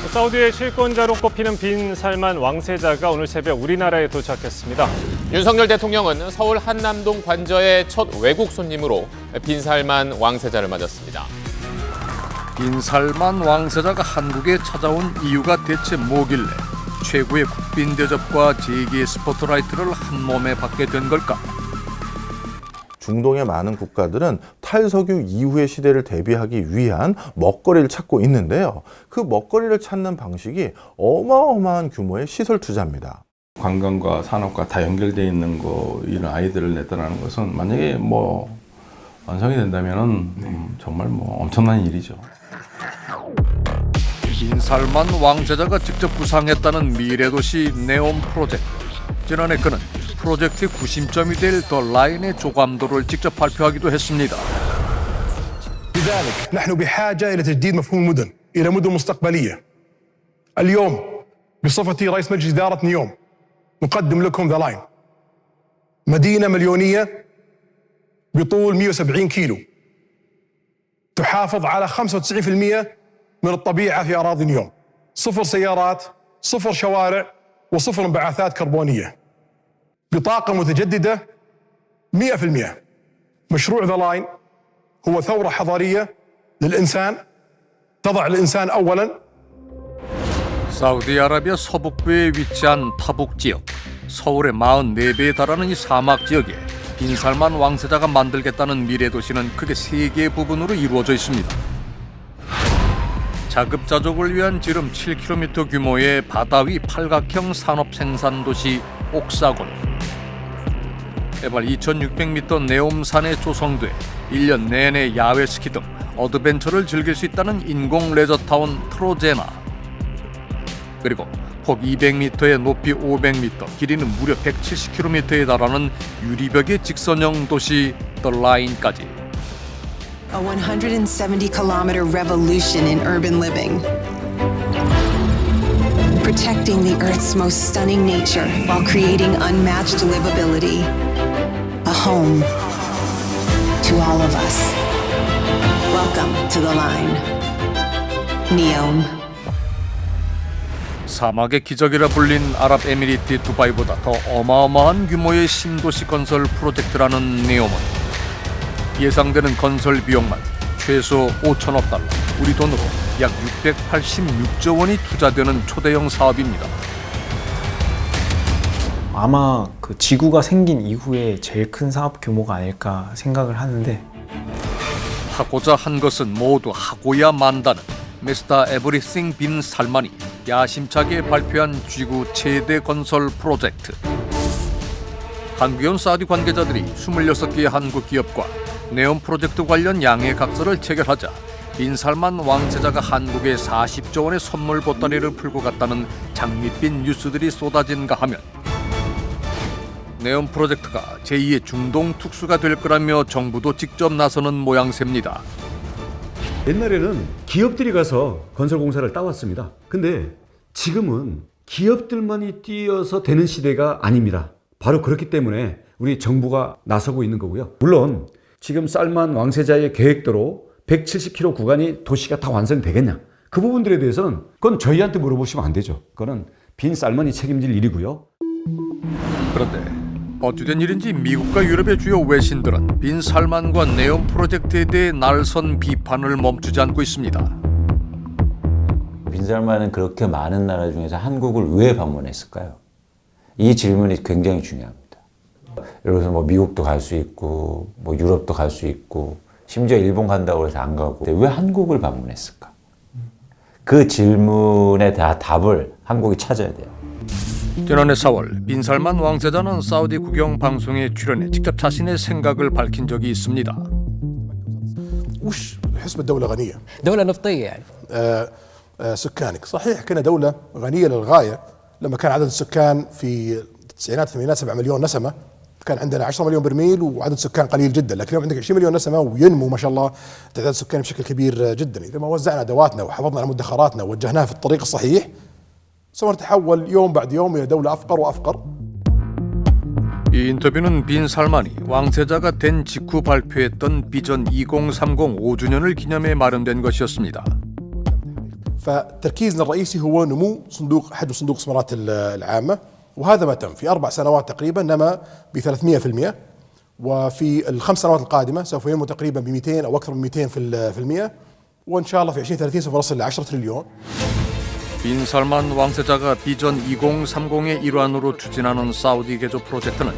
사우디의 실권자로 꼽히는 빈 살만 왕세자가 오늘 새벽 우리나라에 도착했습니다. 윤석열 대통령은 서울 한남동 관저의 첫 외국 손님으로 빈 살만 왕세자를 맞았습니다. 빈 살만 왕세자가 한국에 찾아온 이유가 대체 뭐길래 최고의 국빈 대접과 재계의 스포트라이트를 한 몸에 받게 된 걸까? 중동의 많은 국가들은 탈석유 이후의 시대를 대비하기 위한 먹거리를 찾고 있는데요. 그 먹거리를 찾는 방식이 어마어마한 규모의 시설 투자입니다. 관광과 산업과 다 연결되어 있는 이런 아이디어를 냈다는 것은 만약에 완성이 된다면은 정말 엄청난 일이죠. 빈 살만 왕세자가 직접 구상했다는 미래도시 네옴 프로젝트. 지난해 그는 프로젝트의 구심점이 될 더 라인의 조감도를 직접 발표하기도 했습니다. لذلك نحن بحاجة إلى تجديد مفهوم المدن إلى مدن مستقبلية. اليوم بصفتي رئيس مجلس إدارة نيوم نقدم لكم ذا لاين. مدينة مليونية بطول 170 كيلو تحافظ على 95% من الطبيعة في أراضي نيوم. صفر سيارات، صفر شوارع، وصفر انبعاثات كربونية. بطاقة متجددة 100%. مشروع ذا لاين هو ثورة حضارية للإنسان تضع الإنسان أولاً. 사우디아라비아 서북부에 위치한 타북 지역, 서울의 44배에 달하는 이 사막 지역에 빈 살만 왕세자가 만들겠다는 미래도시는 크게 3개의 부분으로 이루어져 있습니다. 자급자족을 위한 지름 7km 규모의 바다 위 팔각형 산업 생산 도시 옥사곤. 해발 2,600m 네옴산에 조성돼 1년 내내 야외 스키 등 어드벤처를 즐길 수 있다는 인공 레저타운 트로제나. 그리고 폭 200m에 높이 500m, 길이는 무려 170km에 달하는 유리벽의 직선형 도시 더 라인까지. A 170-kilometer revolution in urban living. Protecting the Earth's most stunning nature while creating unmatched livability. A home to all of us. Welcome to the line. NEOM. 사막의 기적이라 불린 아랍에미리트 두바이보다 더 어마어마한 규모의 신도시 건설 프로젝트라는 네옴은 예상되는 건설 비용만 최소 5천억 달러, 우리 돈으로 약 686조 원이 투자되는 초대형 사업입니다. 아마 그 지구가 생긴 이후에 제일 큰 사업 규모가 아닐까 생각을 하는데, 하고자 한 것은 모두 하고야 만다는 미스터 에브리싱 빈 살만이 야심차게 발표한 쥐구 최대 건설 프로젝트. 한국에 온 사우디 관계자들이 26개의 한국 기업과 네옴 프로젝트 관련 양해 각서를 체결하자 빈 살만 왕세자가 한국에 40조 원의 선물 보따리를 풀고 갔다는 장밋빛 뉴스들이 쏟아진가 하면 네옴 프로젝트가 제2의 중동 특수가 될 거라며 정부도 직접 나서는 모양새입니다. 옛날에는 기업들이 가서 건설공사를 따왔습니다. 근데 지금은 기업들만이 뛰어서 되는 시대가 아닙니다. 바로 그렇기 때문에 우리 정부가 나서고 있는 거고요. 물론 지금 살만 왕세자의 계획대로 170km 구간이 도시가 다 완성되겠냐? 그 부분들에 대해서는 그건 저희한테 물어보시면 안 되죠. 그거는 빈 살만이 책임질 일이고요. 그런데 어찌된 일인지 미국과 유럽의 주요 외신들은 빈 살만과 네옴 프로젝트에 대해 날선 비판을 멈추지 않고 있습니다. 빈 살만은 그렇게 많은 나라 중에서 한국을 왜 방문했을까요? 이 질문이 굉장히 중요합니다. 예를 들어서 미국도 갈 수 있고 유럽도 갈 수 있고 심지어 일본 간다고 해서 안 가고 왜 한국을 방문했을까? 그 질문에 대한 답을 한국이 찾아야 돼요. 지난해 4월 빈 살만 왕세자는 사우디 국영 방송에 출연해 직접 자신의 생각을 밝힌 적이 있습니다. وش حسب الدولة غنية؟ دولة نفطية يعني. سكانك صحيح كنا دولة غنية للغاية لما كان عدد السكان في التسعينات الثمانينات 7 مليون نسمة كان عندنا 10 مليون برميل وعدد سكان قليل جدا لكن اليوم عندك 20 مليون نسمة وينمو ما شاء الله تعداد السكان بشكل كبير جدا إذا ما وزعنا أدواتنا وحافظنا على مدخراتنا ووجهناها في الطريق الصحيح سوف نتحول يوم بعد يوم إلى دولة أفقر وأفقر. 이 인터뷰는 빈 살만이 왕세자가 된 직후 발표했던 비전 2030 5주년을 기념해 마련된 것이었습니다. فتركيزنا الرئيسي هو نمو حجم صندوق الاستثمارات العامة، وهذا ما تم في 4 سنوات تقريبا، نما ب 300%، وفي ال5 سنوات القادمة سوف ينمو تقريبا ب 200 أو أكثر من 200%، وإن شاء الله في 2030 سوف نصل ل 10 تريليون. 빈살만 왕세자가 비전 2030의 일환으로 추진하는 사우디 개조 프로젝트는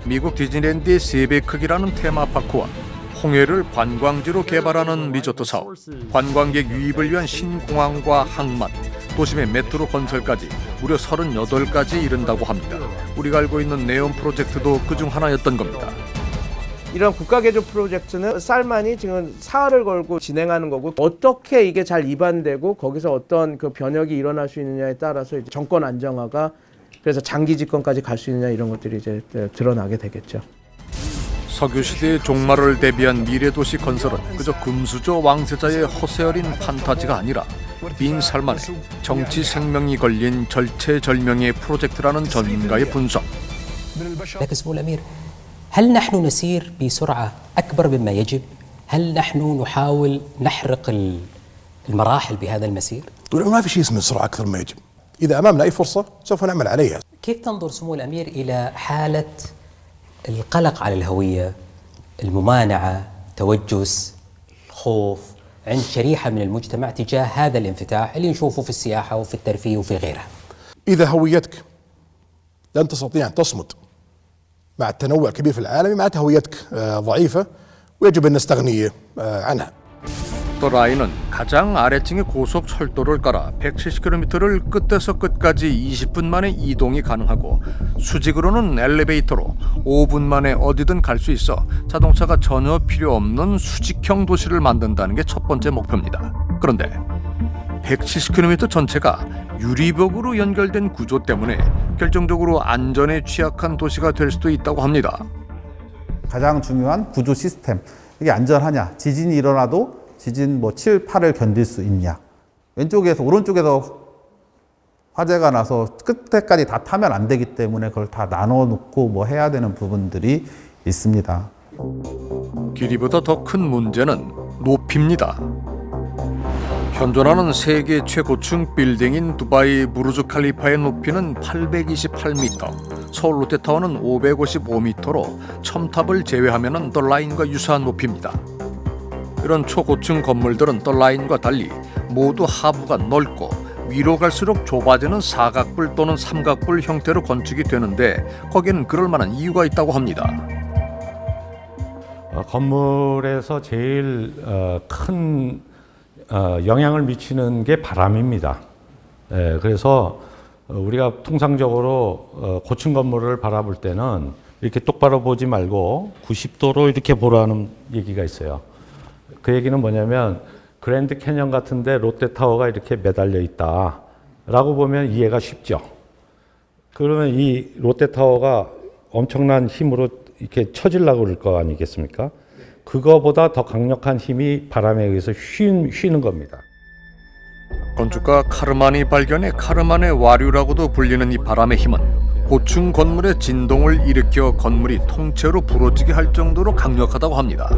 미국 디즈니랜드의 3배 크기라는 테마파크와 홍해를 관광지로 개발하는 리조트 사업, 관광객 유입을 위한 신공항과 항만, 도심의 메트로 건설까지 무려 38가지에 이른다고 합니다. 우리가 알고 있는 네온 프로젝트도 그중 하나였던 겁니다. 이런 국가개조 프로젝트는 살만이 지금 사활을 걸고 진행하는 거고, 어떻게 이게 잘 입안되고 거기서 어떤 그 변혁이 일어날 수 있느냐에 따라서 이제 정권 안정화가, 그래서 장기 집권까지 갈 수 있느냐, 이런 것들이 이제 드러나게 되겠죠. 석유 시대의 종말을 대비한 미래 도시 건설은 그저 금수저 왕세자의 허세 어린 판타지가 아니라 빈 살만의 정치 생명이 걸린 절체절명의 프로젝트라는 전문가의 분석. هل نحن نسير بسرعة أكبر مما يجب؟ هل نحن نحاول نحرق المراحل بهذا المسير؟ ما في شيء اسمه سرعة أكثر مما يجب. إذا أمامنا أي فرصة سوف نعمل عليها. كيف تنظر سمو الأمير إلى حالة القلق على الهوية، الممانعة، توجس، الخوف عند شريحة من المجتمع تجاه هذا الانفتاح اللي نشوفه في السياحة وفي الترفيه وفي غيرها؟ إذا هويتك لن تستطيع أن تصمد مع التنوع الكبير في العالم، معناتها هويتك ضعيفة ويجب أن نستغني عنها. 또 라인은 가장 아래층에 고속철도를 깔아 170km를 끝에서 끝까지 20분 만에 이동이 가능하고, 수직으로는 엘리베이터로 5분 만에 어디든 갈 수 있어 자동차가 전혀 필요 없는 수직형 도시를 만든다는 게 첫 번째 목표입니다. 그런데 170km 전체가 유리벽으로 연결된 구조 때문에 결정적으로 안전에 취약한 도시가 될 수도 있다고 합니다. 가장 중요한 구조 시스템, 이게 안전하냐, 지진이 일어나도 지진 7, 8을 견딜 수 있냐, 왼쪽에서 오른쪽에서 화재가 나서 끝에까지 다 타면 안 되기 때문에 그걸 다 나눠 놓고 해야 되는 부분들이 있습니다. 길이보다 더 큰 문제는 높이입니다. 현존하는 세계 최고층 빌딩인 두바이 부르즈 칼리파의 높이는 828m, 서울 롯데타워는 555m로 첨탑을 제외하면 더 라인과 유사한 높이입니다. 이런 초고층 건물들은 더 라인과 달리 모두 하부가 넓고 위로 갈수록 좁아지는 사각불 또는 삼각불 형태로 건축이 되는데, 거기에는 그럴 만한 이유가 있다고 합니다. 건물에서 제일 큰 영향을 미치는 게 바람입니다. 그래서 우리가 통상적으로 고층 건물을 바라볼 때는 이렇게 똑바로 보지 말고 90도로 이렇게 보라는 얘기가 있어요. 그 얘기는 뭐냐면, 그랜드 캐년 같은데 롯데타워가 이렇게 매달려 있다라고 보면 이해가 쉽죠. 그러면 이 롯데타워가 엄청난 힘으로 이렇게 쳐지려고 그럴 거 아니겠습니까? 그거보다 더 강력한 힘이 바람에 의해서 휘는 겁니다. 건축가 카르만이 발견해 카르만의 와류라고도 불리는 이 바람의 힘은 고층 건물의 진동을 일으켜 건물이 통째로 부러지게 할 정도로 강력하다고 합니다.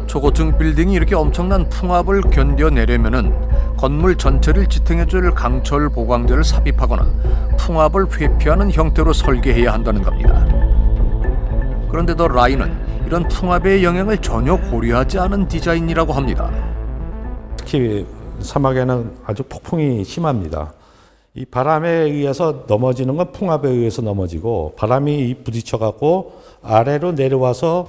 초고층 빌딩이 이렇게 엄청난 풍압을 견뎌내려면은 건물 전체를 지탱해줄 강철 보강재를 삽입하거나 풍압을 회피하는 형태로 설계해야 한다는 겁니다. 그런데 더 라인은 이런 풍압의 영향을 전혀 고려하지 않은 디자인이라고 합니다. 특히 사막에는 아주 폭풍이 심합니다. 이 바람에 의해서 넘어지는 건 풍압에 의해서 넘어지고, 바람이 부딪혀갖고 아래로 내려와서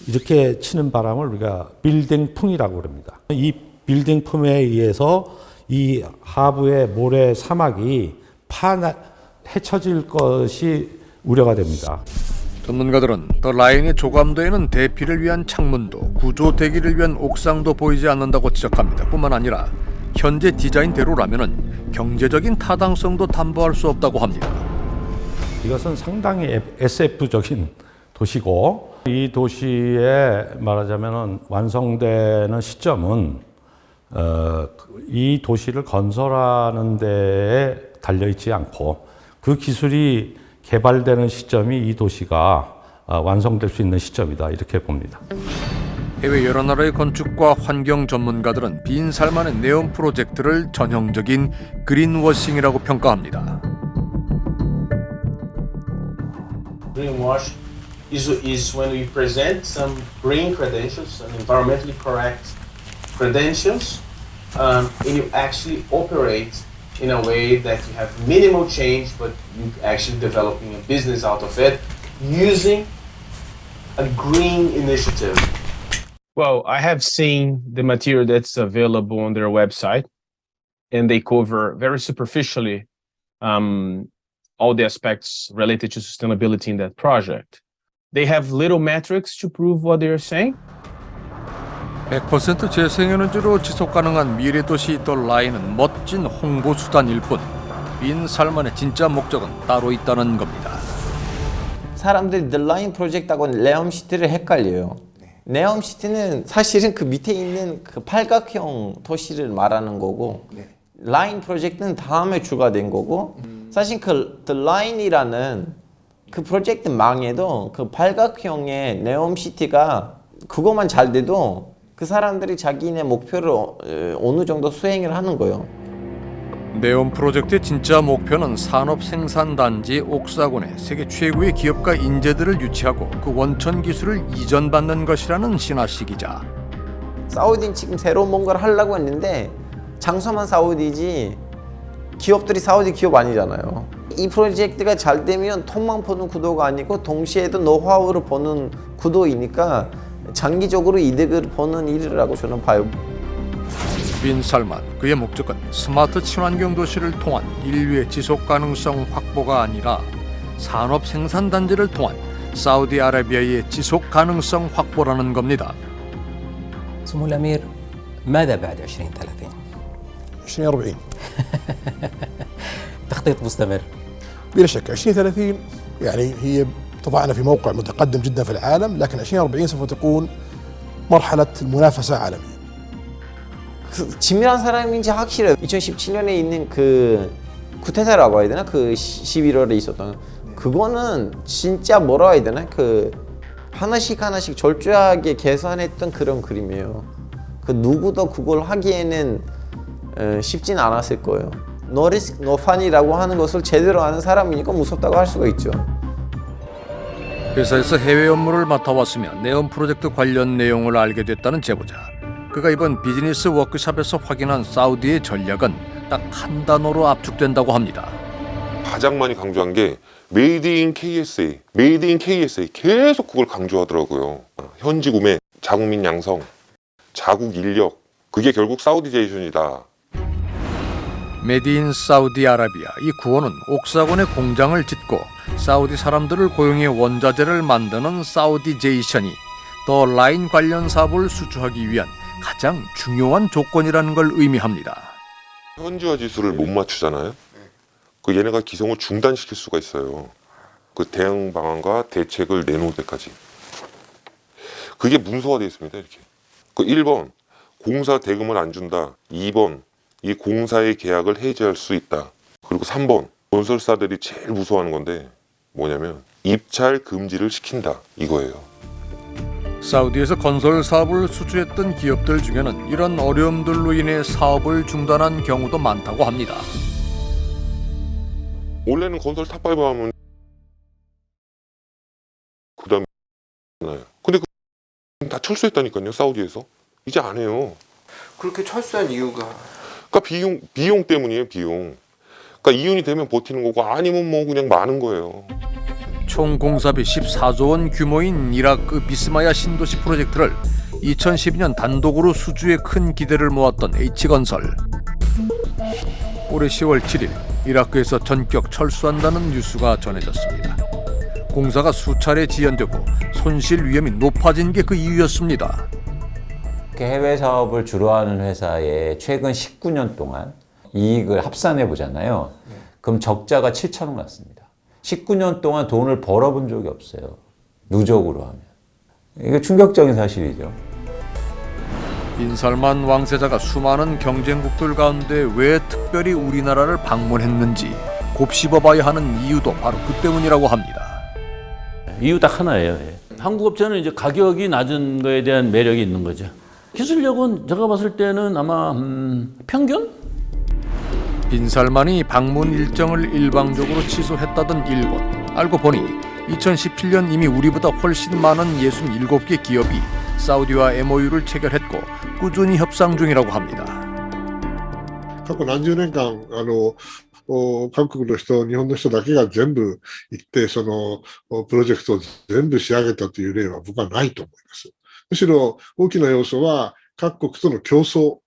이렇게 치는 바람을 우리가 빌딩풍이라고 합니다. 이 빌딩풍에 의해서 이 하부의 모래 사막이 헤쳐질 것이 우려가 됩니다. 전문가들은 더 라인의 조감도에는 대피를 위한 창문도, 구조 대기를 위한 옥상도 보이지 않는다고 지적합니다. 뿐만 아니라 현재 디자인대로라면 경제적인 타당성도 담보할 수 없다고 합니다. 이것은 상당히 SF적인 도시고, 이 도시에 말하자면 완성되는 시점은 이 도시를 건설하는 데에 달려있지 않고, 그 기술이 개발되는 시점이 이 도시가 완성될 수 있는 시점이다, 이렇게 봅니다. 해외 여러 나라의 건축과 환경 전문가들은 빈살만의 네온 프로젝트를 전형적인 그린워싱이라고 평가합니다. Greenwash is when we present some green credentials, some environmentally correct credentials, and you actually operate in a way that you have minimal change, but you actually developing a business out of it using a green initiative. Well, I have seen the material that's available on their website, and they cover very superficially all the aspects related to sustainability in that project. They have little metrics to prove what they're saying. 100% 재생에너지로 지속가능한 미래도시 더 라인은 멋진 홍보 수단일 뿐 빈살만의 진짜 목적은 따로 있다는 겁니다. 사람들이 The Line 프로젝트하고 네옴시티를 헷갈려요. 네옴시티는 사실은 그 밑에 있는 그 팔각형 도시를 말하는 거고 라인 프로젝트는 다음에 추가된 거고 사실 그 The Line이라는 그 프로젝트 망해도 그 팔각형의 네옴시티가 그것만 잘 돼도 그 사람들이 자기네 목표를 어느 정도 수행을 하는 거예요. 네온 프로젝트의 진짜 목표는 산업 생산단지 옥사곤에 세계 최고의 기업과 인재들을 유치하고 그 원천 기술을 이전받는 것이라는 신하씨 기자. 사우디는 지금 새로운 뭔가를 하려고 했는데 장소만 사우디지 기업들이 사우디 기업 아니잖아요. 이 프로젝트가 잘 되면 돈만 버는 구도가 아니고 동시에도 노하우를 버는 구도이니까 장기적으로 이득을 버는 일이라고 저는 봐요. 빈살만 그의 목적은 스마트 친환경 도시를 통한 인류의 지속 가능성 확보가 아니라 산업 생산 단지를 통한 사우디아라비아의 지속 가능성 확보라는 겁니다. سمو الأمير ماذا بعد 2030؟ 2040 تخطيط مستمر بلا شك 2030 يعني هي تضعنا في موقع متقدم جدا في العالم لكن 2040 سوف تكون مرحلة المنافسة عالمية. 그 지밀한 사람인지 확실해요. 2017년에 있는 그 쿠데타라고 해야 되나? 그 11월에 있었던 그거는 진짜 뭐라 해야 되나? 그 하나씩 철저하게 계산했던 그런 그림이에요. 그 누구도 그걸 하기에는 쉽진 않았을 거예요. No risk, no fun이라고 하는 것을 제대로 아는 사람이니까 무섭다고 할 수가 있죠. 회사에서 해외 업무를 맡아왔으며 네온 프로젝트 관련 내용을 알게 됐다는 제보자. 그가 이번 비즈니스 워크숍에서 확인한 사우디의 전략은 딱 한 단어로 압축된다고 합니다. 가장 많이 강조한 게 메이드 인 KSA, 메이드 인 KSA 계속 그걸 강조하더라고요. 현지 구매, 자국민 양성, 자국 인력, 그게 결국 사우디제이션이다. 메드 인 사우디아라비아 이 구호는 옥사곤에 공장을 짓고 사우디 사람들을 고용해 원자재를 만드는 사우디제이션이 더 라인 관련 사업을 수주하기 위한 가장 중요한 조건이라는 걸 의미합니다. 현지화 지수를 못 맞추잖아요. 그 얘네가 기성을 중단시킬 수가 있어요. 그 대응 방안과 대책을 내놓을 때까지. 그게 문서화되어 있습니다. 이렇게. 그 1번 공사 대금을 안 준다. 2번 이 공사의 계약을 해지할 수 있다. 그리고 3번 건설사들이 제일 무서워하는 건데 뭐냐면 입찰 금지를 시킨다. 이거예요. 사우디에서 건설 사업을 수주했던 기업들 중에는 이런 어려움들로 인해 사업을 중단한 경우도 많다고 합니다. 원래는 건설 탑5 하면 그 다음에 근데 다 철수했다니까요. 사우디에서. 이제 안 해요. 그렇게 철수한 이유가? 그러니까 비용 때문이에요. 비용. 그러니까 이윤이 되면 버티는 거고 아니면 뭐 그냥 마는 거예요. 총 공사비 14조 원 규모인 이라크 비스마야 신도시 프로젝트를 2012년 단독으로 수주에 큰 기대를 모았던 H건설. 올해 10월 7일 이라크에서 전격 철수한다는 뉴스가 전해졌습니다. 공사가 수차례 지연되고 손실 위험이 높아진 게 그 이유였습니다. 해외 사업을 주로 하는 회사에 최근 19년 동안 이익을 합산해 보잖아요. 그럼 적자가 7천억 났습니다. 19년 동안 돈을 벌어본 적이 없어요. 누적으로 하면. 이게 충격적인 사실이죠. 빈살만 왕세자가 수많은 경쟁국들 가운데 왜 특별히 우리나라를 방문했는지 곱씹어봐야 하는 이유도 바로 그 때문이라고 합니다. 이유 딱 하나예요. 한국 업체는 이제 가격이 낮은 거에 대한 매력이 있는 거죠. 기술력은 제가 봤을 때는 아마 평균? 빈살만이 방문 일정을 일방적으로 취소했다던 일본. 알고 보니 2017년 이미 우리보다 훨씬 많은 67개 기업이 사우디와 MOU를 체결했고 꾸준히 협상 중이라고 합니다. 過去何十年間韓国の人、日本の人だけが全部行ってそのプロジェクトを全部仕上げたという例は僕はないと思います。むしろ大きな要素は各国との競争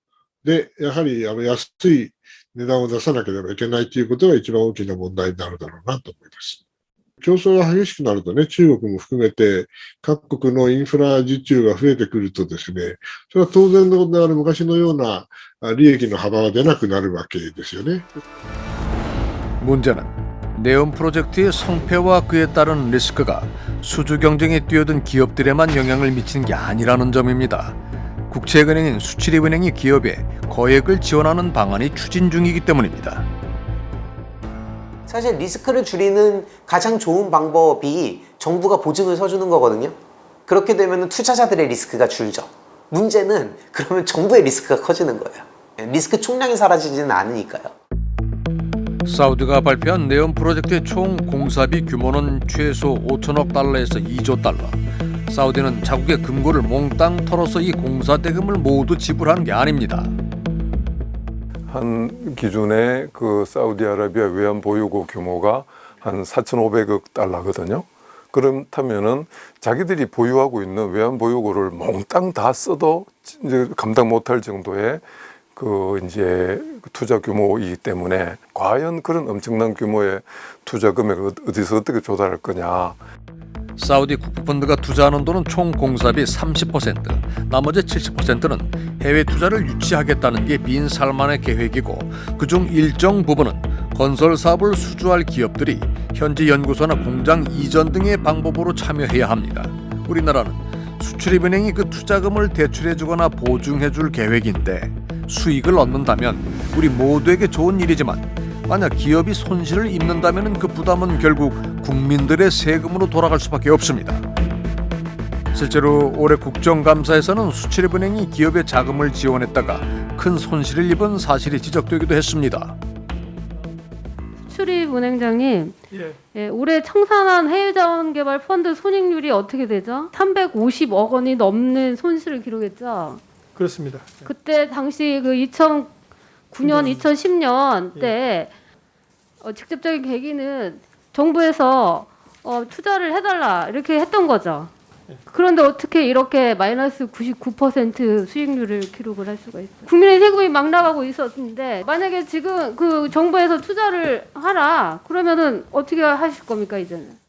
でやはり安い値段を出さなければいけないということが一番大きな問題になるだろうなと思います。競争が激しくなるとね、中国も含めて各国のインフラ受注が増えてくるとですね、それは当然のことながら昔のような利益の幅が出なくなるわけですよね。 문제는 네옴 프로젝트의 성패와 그에 따른 리스크가 수주 경쟁에 뛰어든 기업들에만 영향을 미치는 게 아니라는 점입니다. 국책은행인 수출입은행이 기업에 거액을 지원하는 방안이 추진 중이기 때문입니다. 사실 리스크를 줄이는 가장 좋은 방법이 정부가 보증을 서주는 거거든요. 그렇게 되면 투자자들의 리스크가 줄죠. 문제는 그러면 정부의 리스크가 커지는 거예요. 리스크 총량이 사라지지는 않으니까요. 사우디가 발표한 네옴 프로젝트의 총 공사비 규모는 최소 5천억 달러에서 2조 달러. 사우디는 자국의 금고를 몽땅 털어서 이 공사 대금을 모두 지불하는 게 아닙니다. 한 기준의 그 사우디아라비아 외환 보유고 규모가 한 4,500억 달러거든요. 그렇다면은 자기들이 보유하고 있는 외환 보유고를 몽땅 다 써도 이제 감당 못할 정도의 그 이제 투자 규모이기 때문에 과연 그런 엄청난 규모의 투자 금액을 어디서 어떻게 조달할 거냐. 사우디 국부펀드가 투자하는 돈은 총 공사비 30%, 나머지 70%는 해외 투자를 유치하겠다는 게 빈 살만의 계획이고 그중 일정 부분은 건설 사업을 수주할 기업들이 현지 연구소나 공장 이전 등의 방법으로 참여해야 합니다. 우리나라는 수출입은행이 그 투자금을 대출해주거나 보증해줄 계획인데 수익을 얻는다면 우리 모두에게 좋은 일이지만 만약 기업이 손실을 입는다면 그 부담은 결국 국민들의 세금으로 돌아갈 수밖에 없습니다. 실제로 올해 국정감사에서는 수출입은행이 기업의 자금을 지원했다가 큰 손실을 입은 사실이 지적되기도 했습니다. 수출입은행장님, 예, 올해 청산한 해외자원개발 펀드 손익률이 어떻게 되죠? 350억 원이 넘는 손실을 기록했죠? 그렇습니다. 그때 당시 그 2009년, 2010년 때 직접적인 계기는 정부에서 투자를 해달라 이렇게 했던 거죠. 그런데 어떻게 이렇게 마이너스 99% 수익률을 기록을 할 수가 있어요? 국민의 세금이 막 나가고 있었는데 만약에 지금 그 정부에서 투자를 하라 그러면은 어떻게 하실 겁니까 이제는?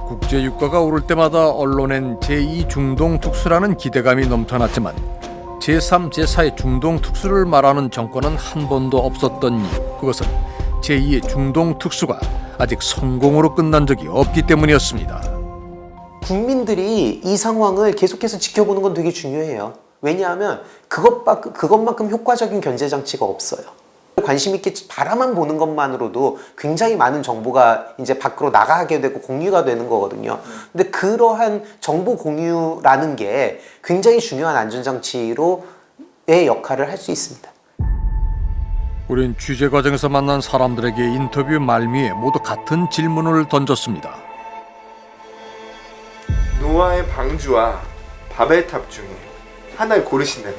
국제 유가가 오를 때마다 언론엔 제2 중동 특수라는 기대감이 넘쳐났지만 제3, 제4의 중동 특수를 말하는 정권은 한 번도 없었던 이유, 그것은 제2의 중동 특수가 아직 성공으로 끝난 적이 없기 때문이었습니다. 국민들이 이 상황을 계속해서 지켜보는 건 되게 중요해요. 왜냐하면 그것만큼 효과적인 견제 장치가 없어요. 관심 있게 바라만 보는 것만으로도 굉장히 많은 정보가 이제 밖으로 나가게 되고 공유가 되는 거거든요. 근데 그러한 정보 공유라는 게 굉장히 중요한 안전장치로의 역할을 할 수 있습니다. 우린 취재 과정에서 만난 사람들에게 인터뷰 말미에 모두 같은 질문을 던졌습니다. 노아의 방주와 바벨탑 중에 하나를 고르신다면?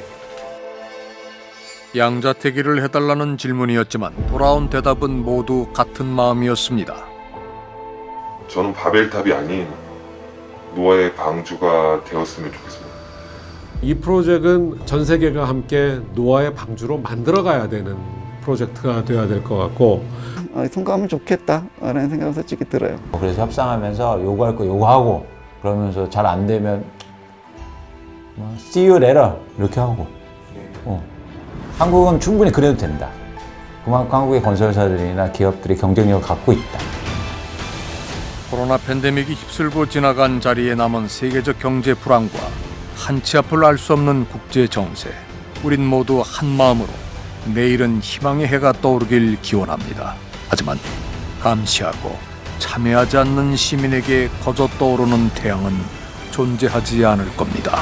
양자택일을 해달라는 질문이었지만 돌아온 대답은 모두 같은 마음이었습니다. 저는 바벨탑이 아닌 노아의 방주가 되었으면 좋겠습니다. 이 프로젝트는 전 세계가 함께 노아의 방주로 만들어가야 되는 프로젝트가 되어야 될 것 같고 통과하면 좋겠다라는 생각이 솔직히 들어요. 그래서 협상하면서 요구할 거 요구하고 그러면서 잘 안 되면 see you later 이렇게 하고 한국은 충분히 그래도 된다. 그만큼 한국의 건설사들이나 기업들이 경쟁력을 갖고 있다. 코로나 팬데믹이 휩쓸고 지나간 자리에 남은 세계적 경제 불안과 한치 앞을 알 수 없는 국제 정세. 우린 모두 한 마음으로 내일은 희망의 해가 떠오르길 기원합니다. 하지만 감시하고 참여하지 않는 시민에게 거저 떠오르는 태양은 존재하지 않을 겁니다.